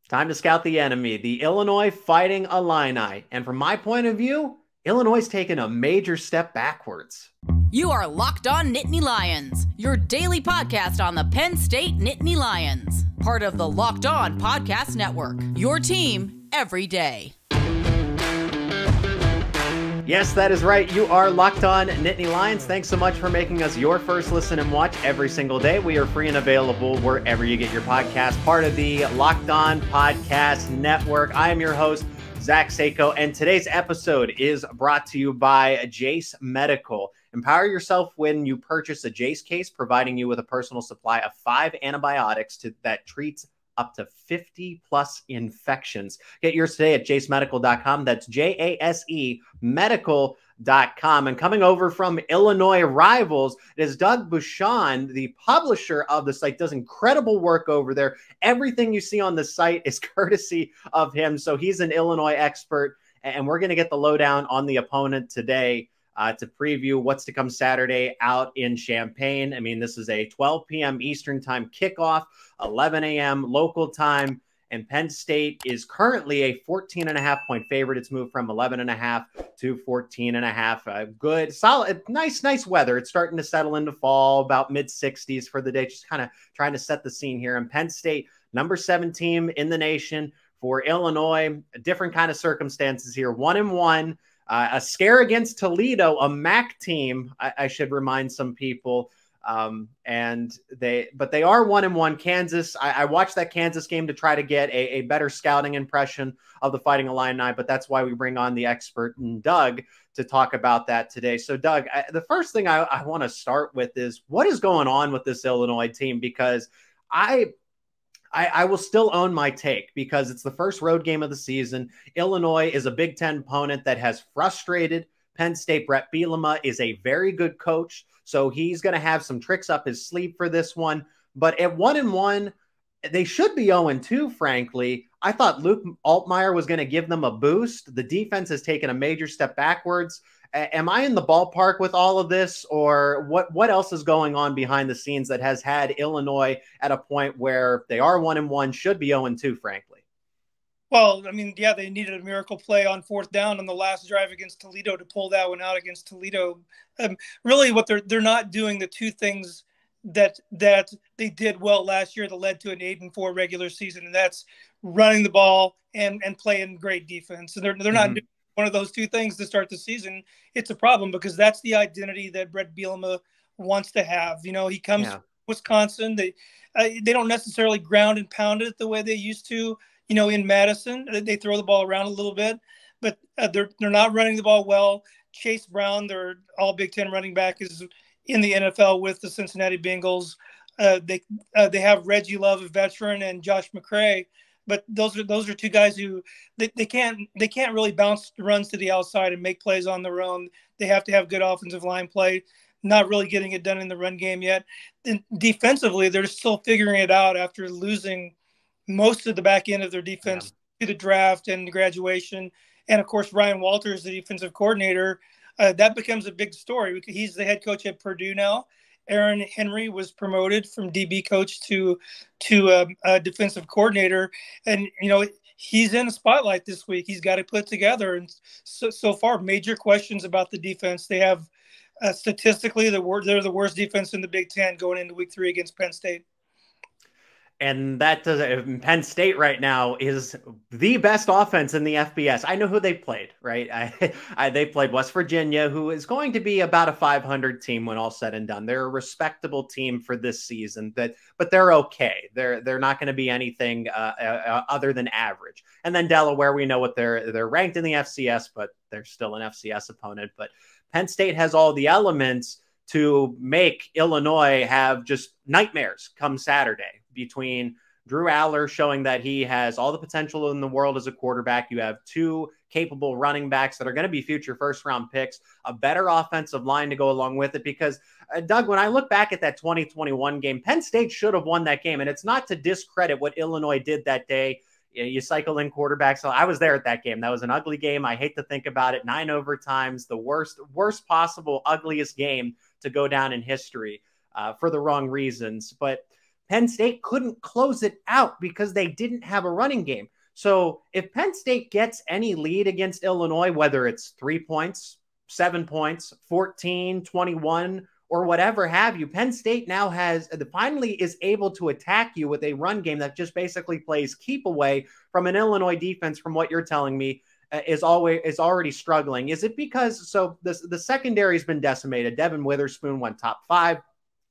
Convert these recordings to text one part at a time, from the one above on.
Time to scout the enemy, the Illinois Fighting Illini. And from my point of view, Illinois has taken a major step backwards. You are Locked On Nittany Lions, your daily podcast on the Penn State Nittany Lions. Part of the Locked On Podcast Network, your team every day. Yes, that is right. You are Locked On Nittany Lions. Thanks so much for making us your first listen and watch every single day. We are free and available wherever you get your podcast, part of the Locked On Podcast Network. I am your host, Zach Seyko, and today's episode is brought to you by Jase Medical. Empower yourself when you purchase a Jase case, providing you with a personal supply of 5 antibiotics that treats up to 50 plus infections. Get yours today at jasemedical.com. That's JASE medical.com. And coming over from Illinois rivals, it is Doug Bucshon, the publisher of the site, does incredible work over there. Everything you see on the site is courtesy of him. So he's an Illinois expert, and we're going to get the lowdown on the opponent today to preview what's to come Saturday out in Champaign. I mean, this is a 12 p.m. Eastern time kickoff, 11 a.m. local time, and Penn State is currently a 14.5 point favorite. It's moved from 11.5 to 14.5. Good, solid, nice weather. It's starting to settle into fall, about mid-60s for the day. Just kind of trying to set the scene here. And Penn State, number 7 team in the nation. For Illinois, different kind of circumstances here. 1-1. A scare against Toledo, a MAC team, I should remind some people. But they are 1-1. Kansas, I watched that Kansas game to try to get a better scouting impression of the Fighting Illini, but that's why we bring on the expert, Doug, to talk about that today. So, Doug, the first thing I want to start with is what is going on with this Illinois team, because I will still own my take because it's the first road game of the season. Illinois is a Big Ten opponent that has frustrated Penn State. Brett Bielema is a very good coach, so he's going to have some tricks up his sleeve for this one. But at 1-1, they should be 0-2, frankly. I thought Luke Altmaier was going to give them a boost. The defense has taken a major step backwards. Am I in the ballpark with all of this, or what else is going on behind the scenes that has had Illinois at a point where they are 1-1, should be 0-2, frankly? Well, I mean, yeah, they needed a miracle play on 4th down on the last drive against Toledo to pull that one out against Toledo. Really, what they're not doing the two things that they did well last year that led to an 8-4 regular season, and that's running the ball and playing great defense. And they're not doing one of those two things to start the season. It's a problem because that's the identity that Brett Bielema wants to have. You know, he comes from Wisconsin. They don't necessarily ground and pound it the way they used to, you know, in Madison. They throw the ball around a little bit, but they're not running the ball well. Chase Brown, their all Big Ten running back, is in the NFL with the Cincinnati Bengals. They have Reggie Love, a veteran, and Josh McCray. But those are two guys who they can't really bounce runs to the outside and make plays on their own. They have to have good offensive line play. Not really getting it done in the run game yet. And defensively, they're still figuring it out after losing most of the back end of their defense to the draft and graduation. And of course, Ryan Walters, the defensive coordinator, that becomes a big story. He's the head coach at Purdue now. Aaron Henry was promoted from DB coach to a defensive coordinator, and you know he's in the spotlight this week. He's got to put together, and so far major questions about the defense. They have statistically they're the worst defense in the Big Ten going into Week 3 against Penn State. And that Penn State right now is the best offense in the FBS. I know who they played, right? They played West Virginia, who is going to be about a 500 team when all said and done. They're a respectable team for this season, but they're okay. They're not going to be anything other than average. And then Delaware, we know what they're ranked in the FCS, but they're still an FCS opponent. But Penn State has all the elements to make Illinois have just nightmares come Saturday, between Drew Aller showing that he has all the potential in the world as a quarterback. You have 2 capable running backs that are going to be future first-round picks, a better offensive line to go along with it. Because, Doug, when I look back at that 2021 game, Penn State should have won that game. And it's not to discredit what Illinois did that day. You cycle in quarterbacks. So I was there at that game. That was an ugly game. I hate to think about it. 9 overtimes, the worst possible, ugliest game to go down in history for the wrong reasons. But Penn State couldn't close it out because they didn't have a running game. So if Penn State gets any lead against Illinois, whether it's 3 points, 7 points, 14, 21, or whatever have you, Penn State now finally is able to attack you with a run game that just basically plays keep away from an Illinois defense, from what you're telling me, is already struggling. Is it because the secondary has been decimated? Devin Witherspoon went top 5.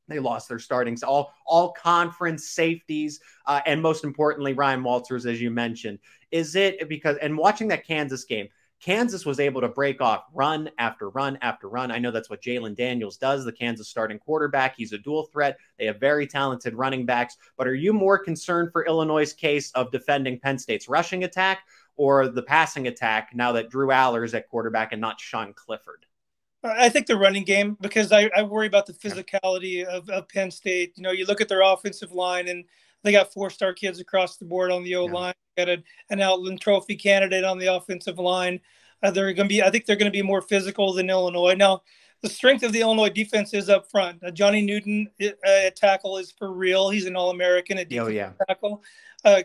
They lost their startings, all conference safeties, and most importantly, Ryan Walters, as you mentioned. Is it because, and watching that Kansas game, Kansas was able to break off run after run after run. I know that's what Jalen Daniels does, the Kansas starting quarterback. He's a dual threat. They have very talented running backs. But are you more concerned for Illinois' case of defending Penn State's rushing attack or the passing attack now that Drew Aller is at quarterback and not Sean Clifford? I think the running game, because I worry about the physicality of Penn State. You know, you look at their offensive line, and they got 4-star kids across the board on the O-line. Got an Outland Trophy candidate on the offensive line. I think they're going to be more physical than Illinois. Now, the strength of the Illinois defense is up front. Johnny Newton at tackle is for real. He's an All-American at tackle.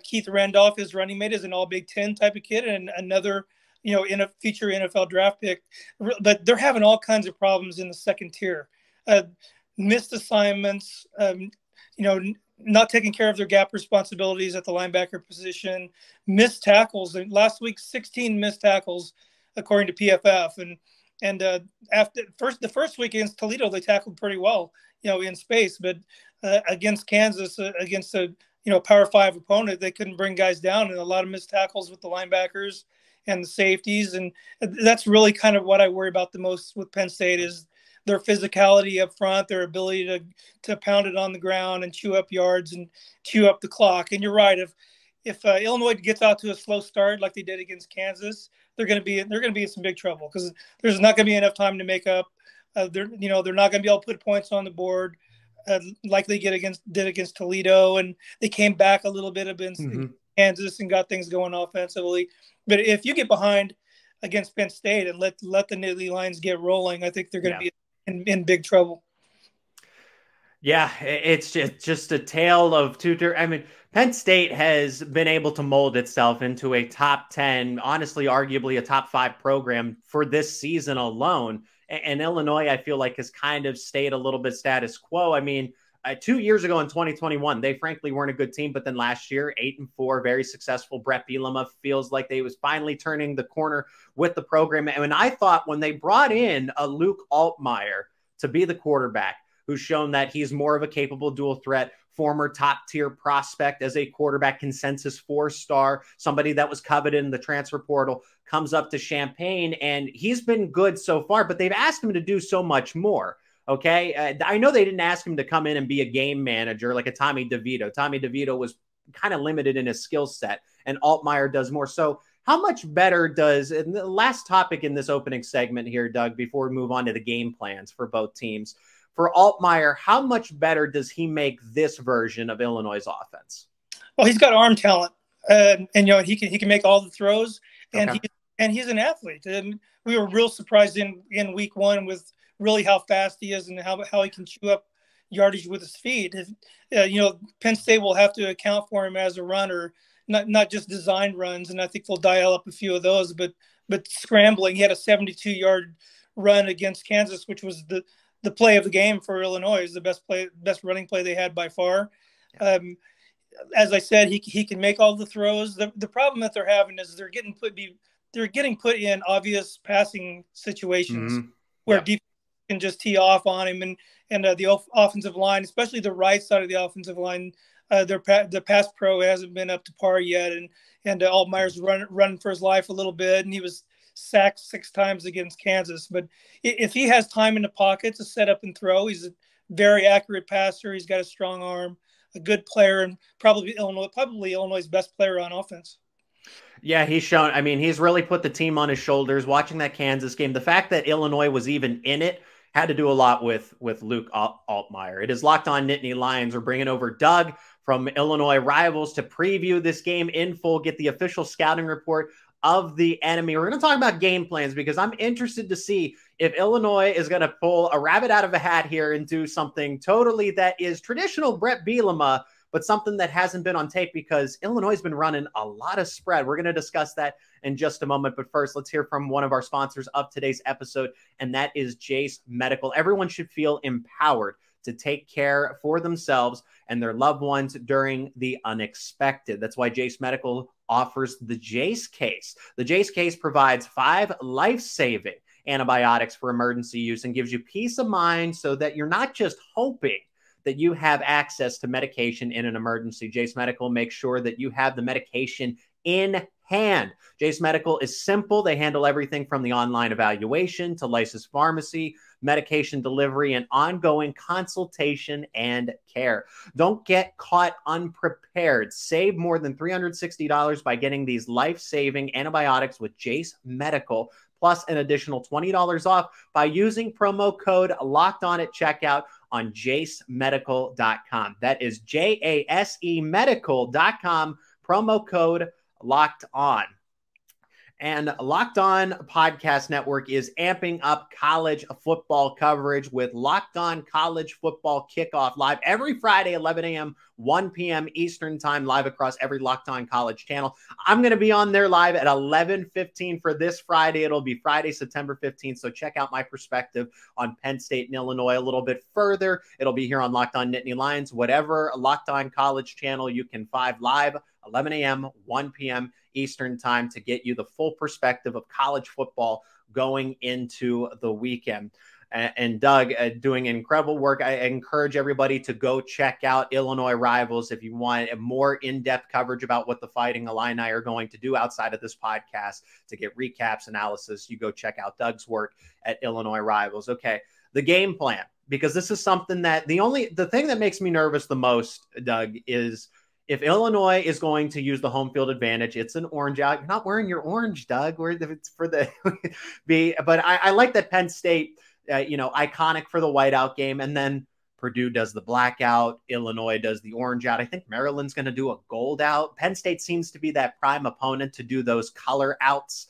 Keith Randolph, his running mate, is an All-Big Ten type of kid, and another in a future NFL draft pick. But they're having all kinds of problems in the second tier. Missed assignments, not taking care of their gap responsibilities at the linebacker position, missed tackles. And last week, 16 missed tackles, according to PFF. And after the first week against Toledo, they tackled pretty well, in space. But against Kansas, against a Power 5 opponent, they couldn't bring guys down, and a lot of missed tackles with the linebackers and the safeties. And that's really kind of what I worry about the most with Penn State is their physicality up front, their ability to pound it on the ground and chew up yards and chew up the clock. And you're right. If Illinois gets out to a slow start like they did against Kansas, they're going to be in some big trouble because there's not going to be enough time to make up. They're not going to be able to put points on the board like they did against Toledo, and they came back a little bit against Kansas and got things going offensively. But if you get behind against Penn State and let the Nittany Lions get rolling, I think they're going to be in big trouble. Yeah, it's just a tale of two. I mean, Penn State has been able to mold itself into a top 10, honestly, arguably a top 5 program for this season alone. And Illinois, I feel like, has kind of stayed a little bit status quo. I mean, 2 years ago in 2021, they frankly weren't a good team. But then last year, 8-4, very successful. Brett Bielema feels like they was finally turning the corner with the program. And I thought when they brought in a Luke Altmaier to be the quarterback, who's shown that he's more of a capable dual threat, former top-tier prospect as a quarterback, consensus 4-star, somebody that was coveted in the transfer portal, comes up to Champaign, and he's been good so far, but they've asked him to do so much more. Okay, I know they didn't ask him to come in and be a game manager like a Tommy DeVito. Tommy DeVito was kind of limited in his skill set, and Altmaier does more. So how much better does, and the last topic in this opening segment here, Doug, before we move on to the game plans for both teams, for Altmaier, how much better does he make this version of Illinois' offense? Well, he's got arm talent, and he can make all the throws, and he's an athlete. And we were real surprised in week 1 with really how fast he is and how he can chew up yardage with his feet. Penn State will have to account for him as a runner, not just designed runs, and I think they'll dial up a few of those. But scrambling, he had a 72-yard run against Kansas, which was the play of the game for Illinois. Is the best running play they had by far. As I said, he can make all the throws. The problem that they're having is they're getting put in obvious passing situations where defense can just tee off on him, and the offensive line, especially the right side of the offensive line, the pass pro hasn't been up to par yet, and Altmaier's running for his life a little bit, and he was sacked 6 times against Kansas. But if he has time in the pocket to set up and throw, he's a very accurate passer. He's got a strong arm, a good player, and probably Illinois' best player on offense. Yeah, he's shown. I mean, he's really put the team on his shoulders. Watching that Kansas game, the fact that Illinois was even in it had to do a lot with Luke Altmaier. It is Locked On Nittany Lions. We're bringing over Doug from Illinois Rivals to preview this game in full, get the official scouting report of the enemy. We're going to talk about game plans because I'm interested to see if Illinois is going to pull a rabbit out of a hat here and do something totally that is traditional Brett Bielema, but something that hasn't been on tape because Illinois has been running a lot of spread. We're going to discuss that in just a moment. But first, let's hear from one of our sponsors of today's episode, and that is Jase Medical. Everyone should feel empowered to take care for themselves and their loved ones during the unexpected. That's why Jase Medical offers the Jase case. The Jase case provides 5 life-saving antibiotics for emergency use and gives you peace of mind so that you're not just hoping that you have access to medication in an emergency. Jase Medical makes sure that you have the medication in hand. Jase Medical is simple. They handle everything from the online evaluation to licensed pharmacy, medication delivery, and ongoing consultation and care. Don't get caught unprepared. Save more than $360 by getting these life-saving antibiotics with Jase Medical, plus an additional $20 off by using promo code LOCKEDON at checkout on jasemedical.com. That is JASE medical.com, promo code Locked On. And Locked On Podcast Network is amping up college football coverage with Locked On College Football Kickoff live every Friday, 11 a.m., 1 p.m. Eastern Time, live across every Locked On College channel. I'm going to be on there live at 11:15 for this Friday. It'll be Friday, September 15th. So check out my perspective on Penn State and Illinois a little bit further. It'll be here on Locked On Nittany Lions, whatever Locked On College channel you can find live, 11 a.m., 1 p.m. Eastern Time, to get you the full perspective of college football going into the weekend. And Doug doing incredible work. I encourage everybody to go check out Illinois Rivals if you want a more in-depth coverage about what the Fighting Illini are going to do outside of this podcast. To get recaps, analysis, you go check out Doug's work at Illinois Rivals. Okay, the game plan, because this is something that the thing that makes me nervous the most, Doug, is if Illinois is going to use the home field advantage. It's an orange out. You're not wearing your orange, Doug. It's for the but I like that Penn State, iconic for the whiteout game, and then Purdue does the blackout. Illinois does the orange out. I think Maryland's going to do a gold out. Penn State seems to be that prime opponent to do those color outs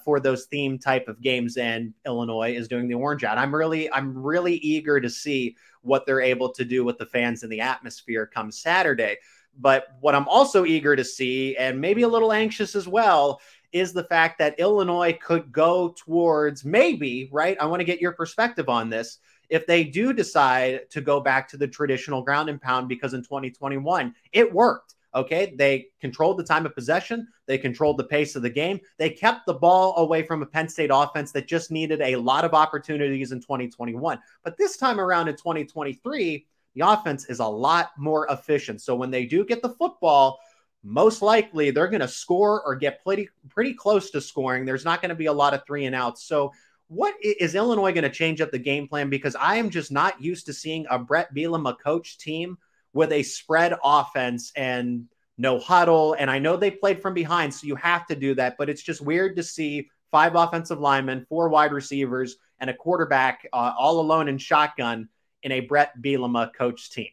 for those theme type of games, and Illinois is doing the orange out. I'm really eager to see what they're able to do with the fans and the atmosphere come Saturday. But what I'm also eager to see, and maybe a little anxious as well, is the fact that Illinois could go towards maybe, right? I want to get your perspective on this. If they do decide to go back to the traditional ground and pound, because in 2021, it worked. Okay, they controlled the time of possession. They controlled the pace of the game. They kept the ball away from a Penn State offense that just needed a lot of opportunities in 2021. But this time around in 2023, the offense is a lot more efficient. So when they do get the football, most likely they're going to score or get pretty close to scoring. There's not going to be a lot of 3 and outs. So what is Illinois going to change up the game plan? Because I am just not used to seeing a Brett Bielema coach team with a spread offense and no huddle. And I know they played from behind, so you have to do that. But it's just weird to see 5 offensive linemen, 4 wide receivers, and a quarterback all alone in shotgun in a Brett Bielema coach team.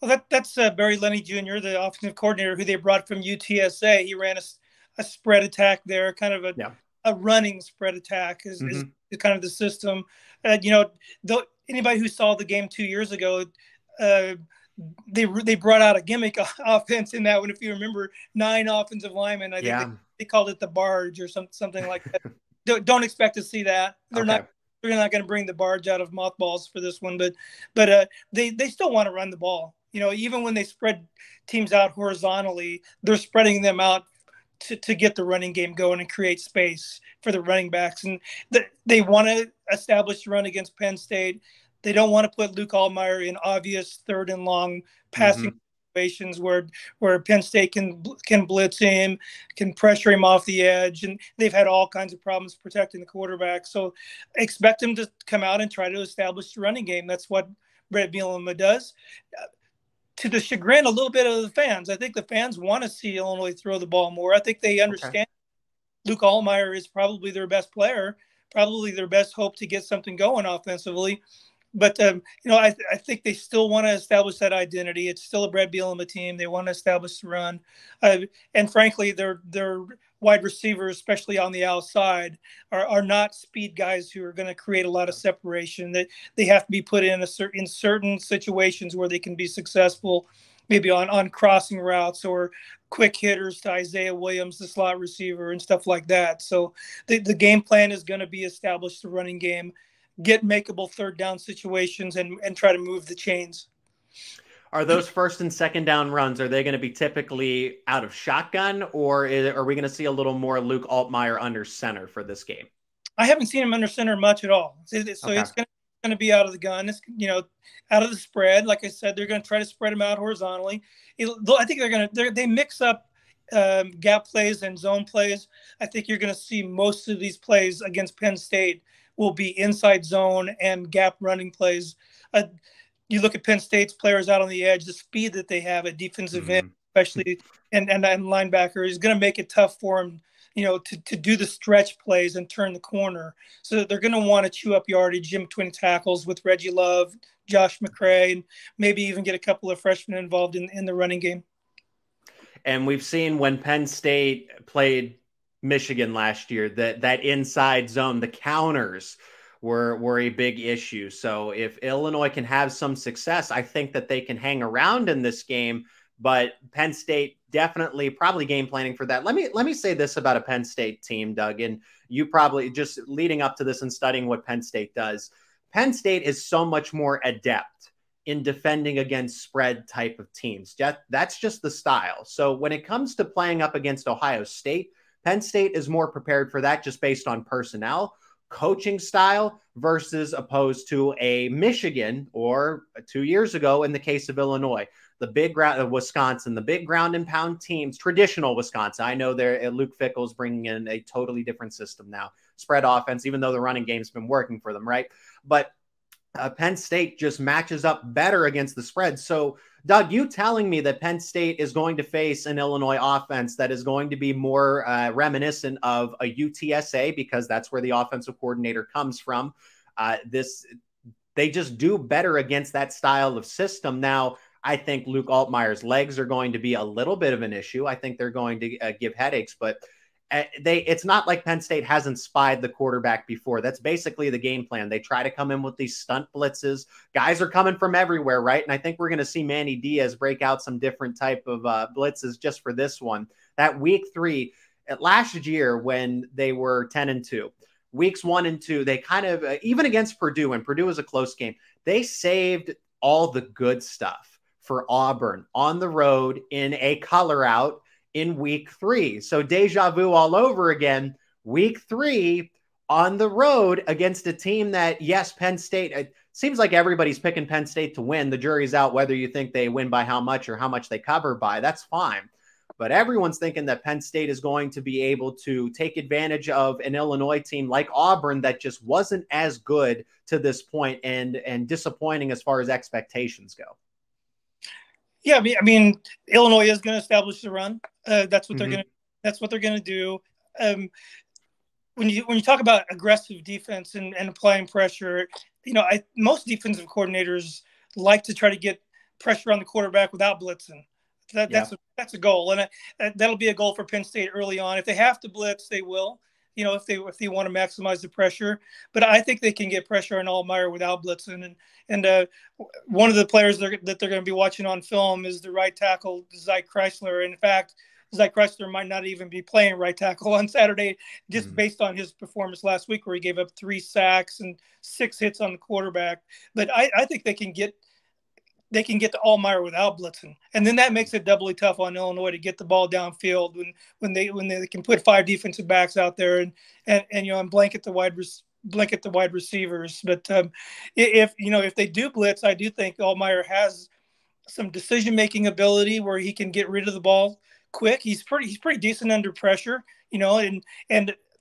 Well, that's Barry Lenny Jr., the offensive coordinator, who they brought from UTSA. He ran a spread attack there, kind of a running spread attack is kind of the system. Anybody who saw the game 2 years ago, they brought out a gimmick offense in that one. If you remember, 9 offensive linemen. I think they called it the barge or something like that. Don't expect to see that. They're not going to bring the barge out of mothballs for this one, but they still want to run the ball. Even when they spread teams out horizontally, they're spreading them out to get the running game going and create space for the running backs. And they want to establish the run against Penn State. They don't want to put Luke Altmaier in obvious 3rd and long passing situations where Penn State can blitz him, can pressure him off the edge, and they've had all kinds of problems protecting the quarterback. So expect him to come out and try to establish the running game. That's what Brett Bielema does. To the chagrin a little bit of the fans. I think the fans want to see Illinois throw the ball more. I think they understand Luke Altmaier is probably their best player, probably their best hope to get something going offensively. But, I think they still want to establish that identity. It's still a Brett Bielema team. They want to establish the run. And frankly, their wide receivers, especially on the outside, are not speed guys who are going to create a lot of separation. That they have to be put in certain situations where they can be successful. maybe on crossing routes or quick hitters to Isaiah Williams, the slot receiver, and stuff like that. So the game plan is going to be establish the running game, get makeable third down situations, and try to move the chains. Are those first and second down runs, are they going to be typically out of shotgun, or are we going to see a little more Luke Altmaier under center for this game? I haven't seen him under center much at all. So okay. It's going to be out of the gun. It's, out of the spread. Like I said, they're going to try to spread him out horizontally. I think they mix up gap plays and zone plays. I think you're going to see most of these plays against Penn State will be inside zone and gap running plays. You look at Penn State's players out on the edge, the speed that they have at defensive end, especially and linebacker, is going to make it tough for them, to do the stretch plays and turn the corner. So they're going to want to chew up yardage in between tackles with Reggie Love, Josh McCray, and maybe even get a couple of freshmen involved in the running game. And we've seen when Penn State played Michigan last year, that inside zone, the counters were a big issue. So if Illinois can have some success, I think that they can hang around in this game. But Penn State definitely probably game planning for that. Let me say this about a Penn State team, Doug, and you probably just leading up to this and studying what Penn State does. Penn State is so much more adept in defending against spread type of teams. That's just the style. So when it comes to playing up against Ohio State, Penn State is more prepared for that just based on personnel, coaching style versus opposed to a Michigan or 2 years ago in the case of Illinois, the big ground of Wisconsin, the big ground and pound teams, traditional Wisconsin. I know Luke Fickell's bringing in a totally different system now, spread offense, even though the running game's been working for them, right? But Penn State just matches up better against the spread. So, Doug, you telling me that Penn State is going to face an Illinois offense that is going to be more reminiscent of a UTSA, because that's where the offensive coordinator comes from. They just do better against that style of system. Now, I think Luke Altmaier's legs are going to be a little bit of an issue. I think they're going to give headaches, but it's not like Penn State hasn't spied the quarterback before. That's basically the game plan. They try to come in with these stunt blitzes. Guys are coming from everywhere, right? And I think we're going to see Manny Diaz break out some different type of blitzes just for this one. That week 3, last year when they were 10-2, weeks 1 and 2, they kind of, even against Purdue, and Purdue was a close game, they saved all the good stuff for Auburn on the road in a color out in week 3. So deja vu all over again. Week 3 on the road against a team that, yes, Penn State, it seems like everybody's picking Penn State to win. The jury's out whether you think they win by how much or how much they cover by. That's fine. But everyone's thinking that Penn State is going to be able to take advantage of an Illinois team like Auburn that just wasn't as good to this point and disappointing as far as expectations go. Yeah, I mean, Illinois is going to establish the run. That's what they're going to. That's what they're going to do. When you talk about aggressive defense and applying pressure, most defensive coordinators like to try to get pressure on the quarterback without blitzing. That's a goal, and that'll be a goal for Penn State early on. If they have to blitz, they will. If they want to maximize the pressure, but I think they can get pressure on Altmaier without blitzing. And one of the players that they're going to be watching on film is the right tackle, Zach Chrysler. In fact, Zach Chrysler might not even be playing right tackle on Saturday, just based on his performance last week, where he gave up 3 sacks and 6 hits on the quarterback. But I think they can get to Altmaier without blitzing, and then that makes it doubly tough on Illinois to get the ball downfield when they can put 5 defensive backs out there and blanket the wide receivers. But if they do blitz, I do think Altmaier has some decision making ability where he can get rid of the ball quick. He's pretty decent under pressure, and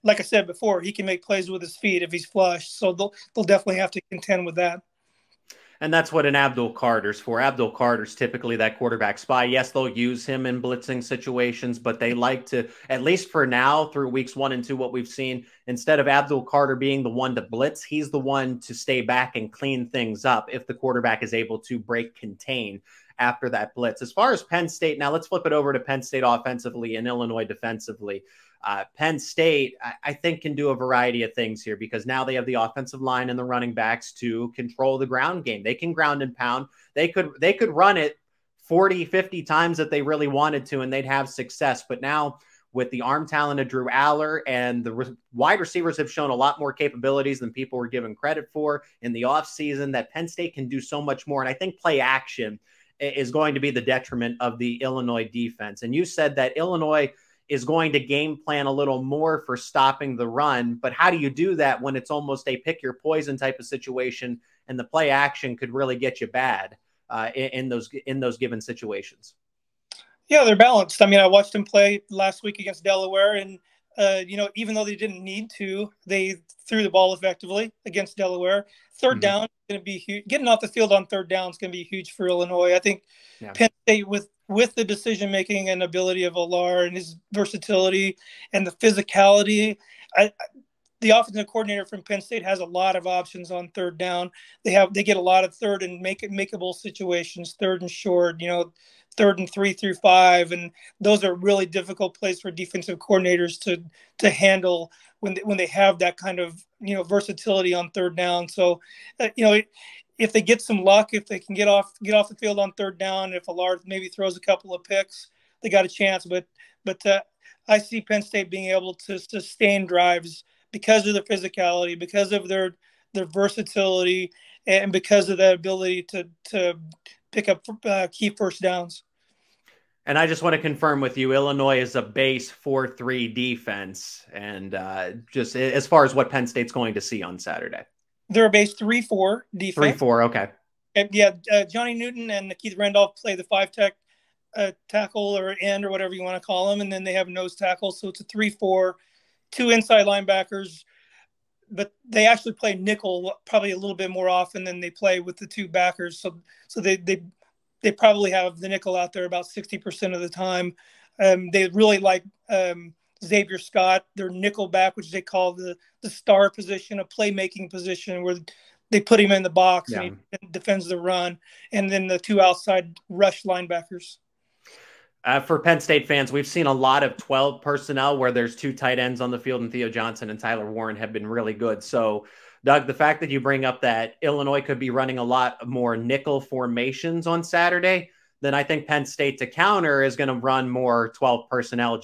like I said before, he can make plays with his feet if he's flushed. So they'll definitely have to contend with that. And that's what an Abdul Carter's for. Abdul Carter's typically that quarterback spy. Yes, they'll use him in blitzing situations, but they like to, at least for now, through weeks 1 and 2, what we've seen, instead of Abdul Carter being the one to blitz, he's the one to stay back and clean things up if the quarterback is able to break contain after that blitz. As far as Penn State, now let's flip it over to Penn State offensively and Illinois defensively. Penn State, I think, can do a variety of things here because now they have the offensive line and the running backs to control the ground game. They can ground and pound. They could run it 40, 50 times that they really wanted to, and they'd have success. But now with the arm talent of Drew Aller, and the wide receivers have shown a lot more capabilities than people were given credit for in the offseason, that Penn State can do so much more. And I think play action is going to be the detriment of the Illinois defense. And you said that Illinois is going to game plan a little more for stopping the run, but how do you do that when it's almost a pick your poison type of situation, and the play action could really get you bad in those given situations? Yeah, they're balanced. I mean, I watched them play last week against Delaware, and even though they didn't need to, they threw the ball effectively against Delaware. Third down is going to be huge. Getting off the field on third down is going to be huge for Illinois. I think Penn State, with the decision making and ability of Alar and his versatility and the physicality, the offensive coordinator from Penn State has a lot of options on third down. They get a lot of third and makeable situations, third and short, third and 3 through 5, and those are really difficult plays for defensive coordinators to handle when they have that kind of versatility on third down. So if they get some luck, if they can get off the field on third down, if Allard maybe throws a couple of picks, they got a chance. But I see Penn State being able to sustain drives because of their physicality, because of their versatility, and because of that ability to pick up key first downs. And I just want to confirm with you, Illinois is a base 4-3 defense. And just as far as what Penn State's going to see on Saturday. They're a base 3-4 defense. 3-4, okay. And Johnny Newton and Keith Randolph play the 5-tech tackle or end or whatever you want to call them. And then they have nose tackle. So it's a 3-4, 2 inside linebackers. But they actually play nickel probably a little bit more often than they play with the 2 backers. So they probably have the nickel out there about 60% of the time. They really like Xavier Scott, their nickel back, which they call the star position, a playmaking position where they put him in the box and he defends the run. And then the 2 outside rush linebackers. For Penn State fans, we've seen a lot of 12 personnel where there's 2 tight ends on the field, and Theo Johnson and Tyler Warren have been really good. So, Doug, the fact that you bring up that Illinois could be running a lot more nickel formations on Saturday, then I think Penn State to counter is going to run more 12 personnel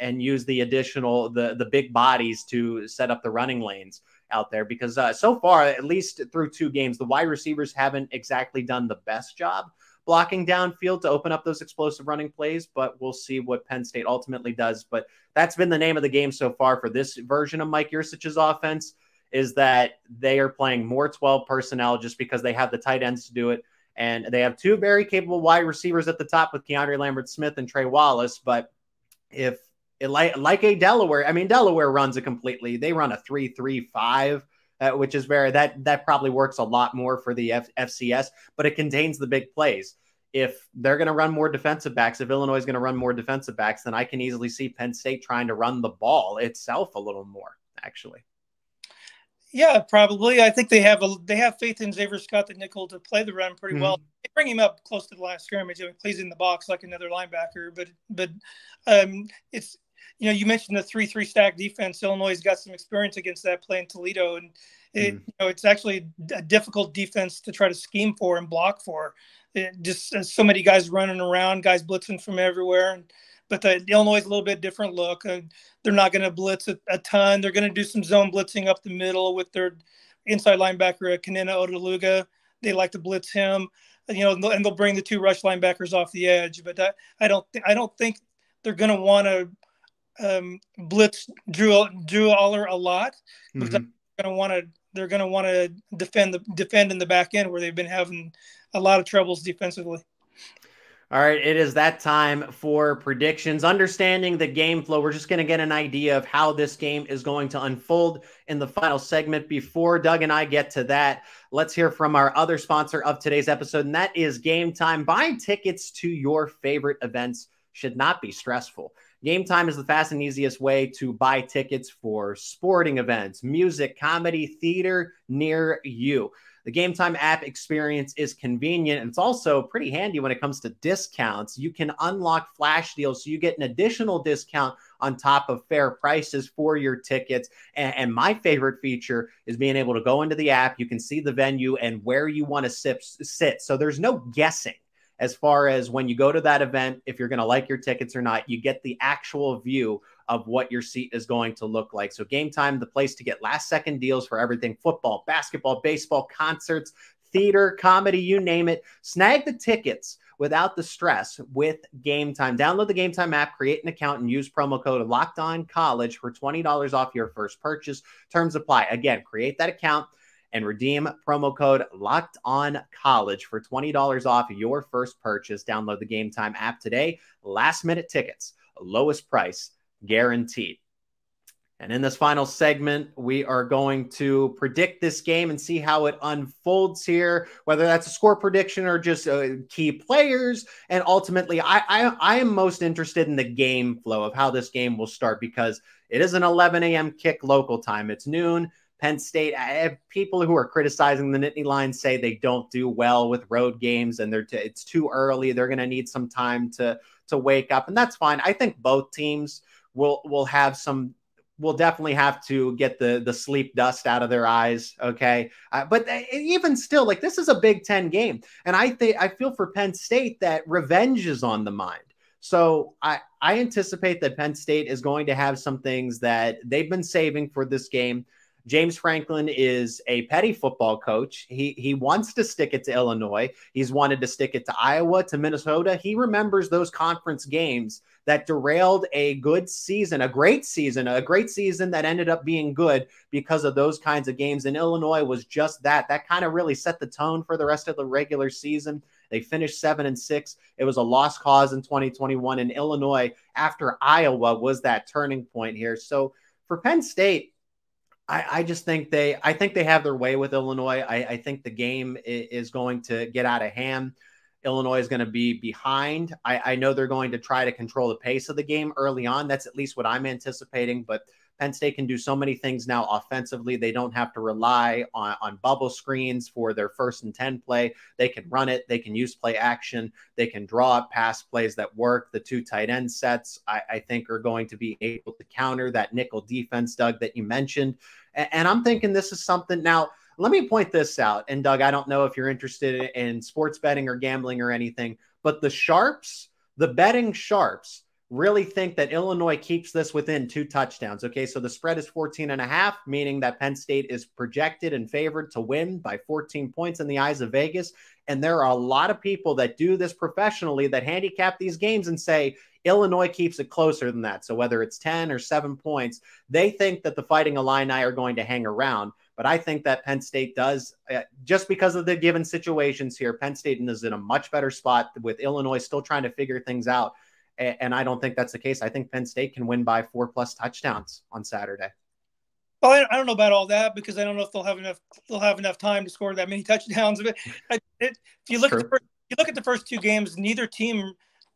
and use the additional, the big bodies to set up the running lanes out there. Because so far, at least through 2 games, the wide receivers haven't exactly done the best job blocking downfield to open up those explosive running plays, but we'll see what Penn State ultimately does. But that's been the name of the game so far for this version of Mike Yurcich's offense, is that they are playing more 12 personnel just because they have the tight ends to do it. And they have 2 very capable wide receivers at the top with Keandre Lambert-Smith and Trey Wallace. But if like a Delaware runs it completely, they run a 3-3-5, which is that probably works a lot more for the FCS, but it contains the big plays. If they're going to run more defensive backs, if Illinois is going to run more defensive backs, then I can easily see Penn State trying to run the ball itself a little more, actually. Yeah, probably. I think they have faith in Xavier Scott, the nickel, to play the run pretty well. They bring him up close to the line of scrimmage. He plays in the box like another linebacker. But it's you mentioned the 3-3 stack defense. Illinois has got some experience against that play in Toledo, and it's actually a difficult defense to try to scheme for and block for. Just so many guys running around, guys blitzing from everywhere. But the Illinois is a little bit different look. They're not going to blitz a ton. They're going to do some zone blitzing up the middle with their inside linebacker, Kanena Odeluga. They like to blitz him, and they'll bring the 2 rush linebackers off the edge. But I don't think they're going to want to blitz Drew Aller a lot, because they're going to want to defend in the back end where they've been having a lot of troubles defensively. All right, it is that time for predictions. Understanding the game flow, we're just going to get an idea of how this game is going to unfold in the final segment. Before Doug and I get to that, let's hear from our other sponsor of today's episode, and that is Gametime. Buying tickets to your favorite events should not be stressful. Gametime is the fast and easiest way to buy tickets for sporting events, music, comedy, theater near you. The Gametime app experience is convenient, and it's also pretty handy when it comes to discounts. You can unlock flash deals, so you get an additional discount on top of fair prices for your tickets. And my favorite feature is being able to go into the app. You can see the venue and where you want to sit. So there's no guessing. as far as when you go to that event, if you're going to like your tickets or not, you get the actual view of what your seat is going to look like. So Gametime, the place to get last second deals for everything: football, basketball, baseball, concerts, theater, comedy, you name it. Snag the tickets without the stress with Gametime. Download the Gametime app, create an account, and use promo code LOCKEDONCollege for $20 off your first purchase. Terms apply. Again, create that account and redeem promo code LOCKEDONCollege for $20 off your first purchase. Download the Gametime app today. Last minute tickets, lowest price guaranteed. And in this final segment, we are going to predict this game and see how it unfolds here, whether that's a score prediction or just key players. And ultimately, I am most interested in the game flow of how this game will start, because it is an 11 a.m. kick local time. It's noon. Penn State, people who are criticizing the Nittany Lions say they don't do well with road games and it's too early. They're going to need some time to wake up, and that's fine. I think both teams will have some. We'll definitely have to get the sleep dust out of their eyes. Okay. But even still, like, this is a Big Ten game. And I feel for Penn State that revenge is on the mind. So I anticipate that Penn State is going to have some things that they've been saving for this game. James Franklin is a petty football coach. He wants to stick it to Illinois. He's wanted to stick it to Iowa, to Minnesota. He remembers those conference games that derailed a good season, a great season that ended up being good because of those kinds of games. And Illinois was just that. That kind of really set the tone for the rest of the regular season. They finished 7-6. It was a lost cause in 2021. And Illinois, after Iowa, was that turning point here. So for Penn State, I just think they have their way with Illinois. I think the game is going to get out of hand. Illinois is going to be behind. I know they're going to try to control the pace of the game early on. That's at least what I'm anticipating. But Penn State can do so many things now offensively. They don't have to rely on bubble screens for their 1st and 10 play. They can run it. They can use play action. They can draw up pass plays that work. The 2 tight end sets, I think, are going to be able to counter that nickel defense, Doug, that you mentioned. And I'm thinking this is something. Now, let me point this out. And Doug, I don't know if you're interested in sports betting or gambling or anything, but the betting sharps really think that Illinois keeps this within 2 touchdowns. Okay, so the spread is 14.5, meaning that Penn State is projected and favored to win by 14 points in the eyes of Vegas. And there are a lot of people that do this professionally that handicap these games and say Illinois keeps it closer than that. So whether it's 10 or 7 points, they think that the Fighting Illini are going to hang around. But I think that Penn State does, just because of the given situations here. Penn State is in a much better spot, with Illinois still trying to figure things out. And I don't think that's the case. I think Penn State can win by 4+ touchdowns on Saturday. Well, I don't know about all that, because I don't know if they'll have enough time to score that many touchdowns. But if you look at the first 2 games, neither team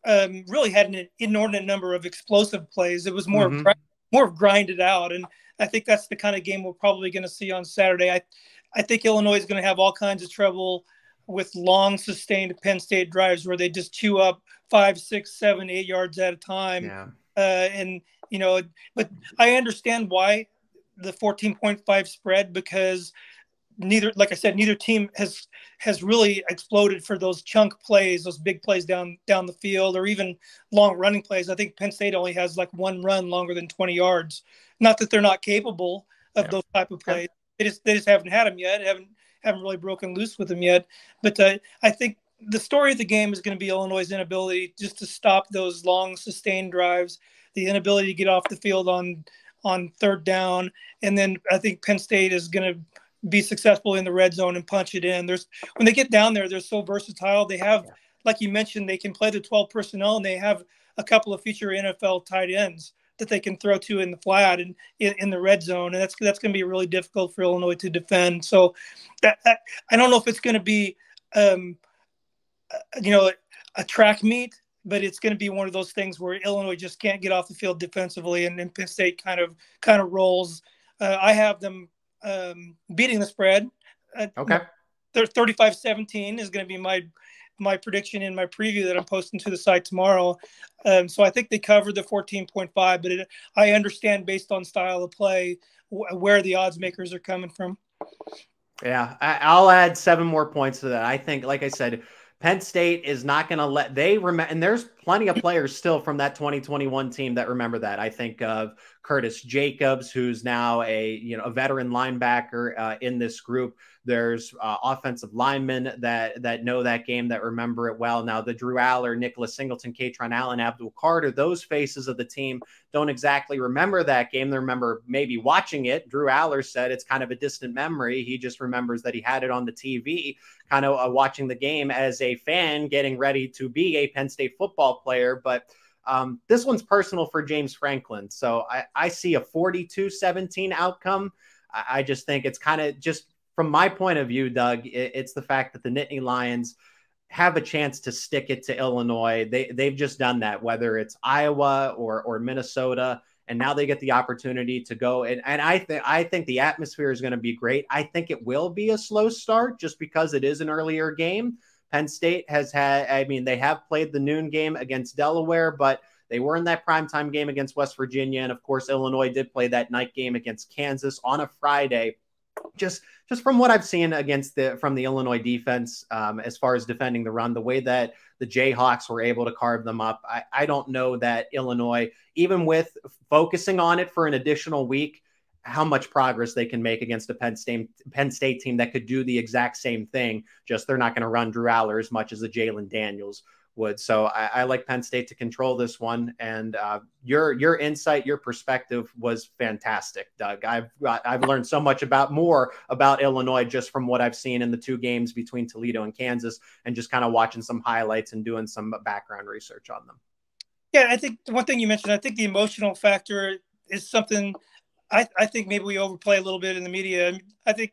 really had an inordinate number of explosive plays. It was more grinded out, and I think that's the kind of game we're probably going to see on Saturday. I think Illinois is going to have all kinds of trouble with long, sustained Penn State drives where they just chew up 5, 6, 7, 8 yards at a time. Yeah. But I understand why the 14.5 spread, because neither team has really exploded for those chunk plays, those big plays down the field, or even long running plays. I think Penn State only has like 1 run longer than 20 yards. Not that they're not capable of those type of plays. They just haven't had them yet. Haven't really broken loose with them yet. But I think the story of the game is going to be Illinois' inability just to stop those long, sustained drives, the inability to get off the field on 3rd down. And then I think Penn State is going to be successful in the red zone and punch it in. When they get down there, they're so versatile. They have, like you mentioned, they can play the 12 personnel, and they have a couple of future NFL tight ends that they can throw to in the flat and in the red zone. And that's going to be really difficult for Illinois to defend. So I don't know if it's going to be, a track meet, but it's going to be one of those things where Illinois just can't get off the field defensively, and Penn State kind of rolls. I have them beating the spread. Okay. 35-17 is going to be my prediction in my preview that I'm posting to the site tomorrow. So I think they covered the 14.5, but I understand, based on style of play, where the odds makers are coming from. Yeah, I'll add 7 more points to that. I think, like I said, Penn State is not going to let they remember, and there's plenty of players still from that 2021 team that remember that. I think of Curtis Jacobs, who's now a veteran linebacker in this group. There's offensive linemen that know that game, that remember it well. Now, the Drew Aller, Nicholas Singleton, Katron Allen, Abdul Carter, those faces of the team don't exactly remember that game. They remember maybe watching it. Drew Aller said it's kind of a distant memory. He just remembers that he had it on the TV, kind of watching the game as a fan getting ready to be a Penn State football player. But this one's personal for James Franklin. So I see a 42-17 outcome. I just think it's kind of just from my point of view, Doug, it's the fact that the Nittany Lions have a chance to stick it to Illinois. They've just done that, whether it's Iowa or Minnesota. And now they get the opportunity to go. And I think the atmosphere is going to be great. I think it will be a slow start just because it is an earlier game. Penn State has they have played the noon game against Delaware, but they were in that primetime game against West Virginia. And of course, Illinois did play that night game against Kansas on a Friday. Just from what I've seen from the Illinois defense, as far as defending the run, the way that the Jayhawks were able to carve them up, I don't know that Illinois, even with focusing on it for an additional week, how much progress they can make against a Penn State team that could do the exact same thing. Just they're not going to run Drew Aller as much as a Jalen Daniels would. So I like Penn State to control this one. And your insight, your perspective was fantastic, Doug. I've learned so much more about Illinois just from what I've seen in the two games between Toledo and Kansas, and just kind of watching some highlights and doing some background research on them. Yeah, I think one thing you mentioned, I think the emotional factor is something I think maybe we overplay a little bit in the media. I think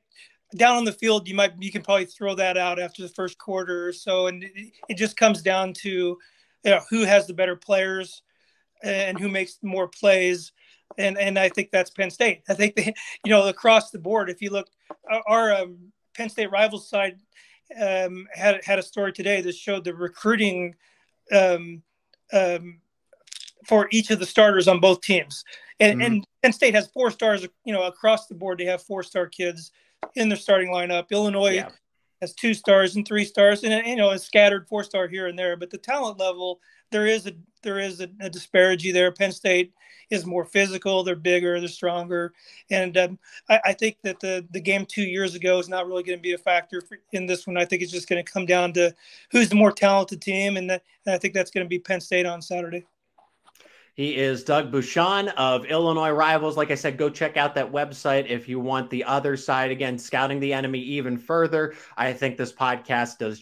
down on the field, you can probably throw that out after the first quarter or so. And it just comes down to, who has the better players and who makes more plays. And I think that's Penn State. I think across the board, if you look, our Penn State rivals side had a story today that showed the recruiting for each of the starters on both teams. And Penn State has 4 stars, across the board. They have 4-star kids in their starting lineup. Illinois has 2 stars and 3 stars, and a scattered 4-star here and there. But the talent level, there is a disparity there. Penn State is more physical. They're bigger. They're stronger. And I think that the game 2 years ago is not really going to be a factor in this one. I think it's just going to come down to who's the more talented team, and I think that's going to be Penn State on Saturday. He is Doug Bucshon of Illinois Rivals. Like I said, go check out that website if you want the other side. Again, scouting the enemy even further. I think this podcast does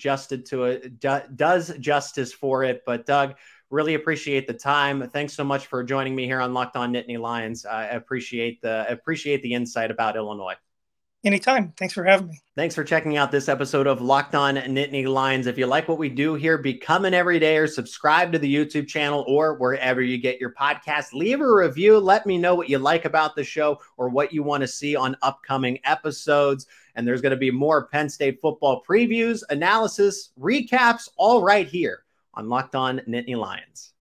justice for it. But Doug, really appreciate the time. Thanks so much for joining me here on Locked On Nittany Lions. I appreciate the insight about Illinois. Anytime. Thanks for having me. Thanks for checking out this episode of Locked On Nittany Lions. If you like what we do here, become an everydayer, subscribe to the YouTube channel or wherever you get your podcast. Leave a review. Let me know what you like about the show or what you want to see on upcoming episodes. And there's going to be more Penn State football previews, analysis, recaps, all right here on Locked On Nittany Lions.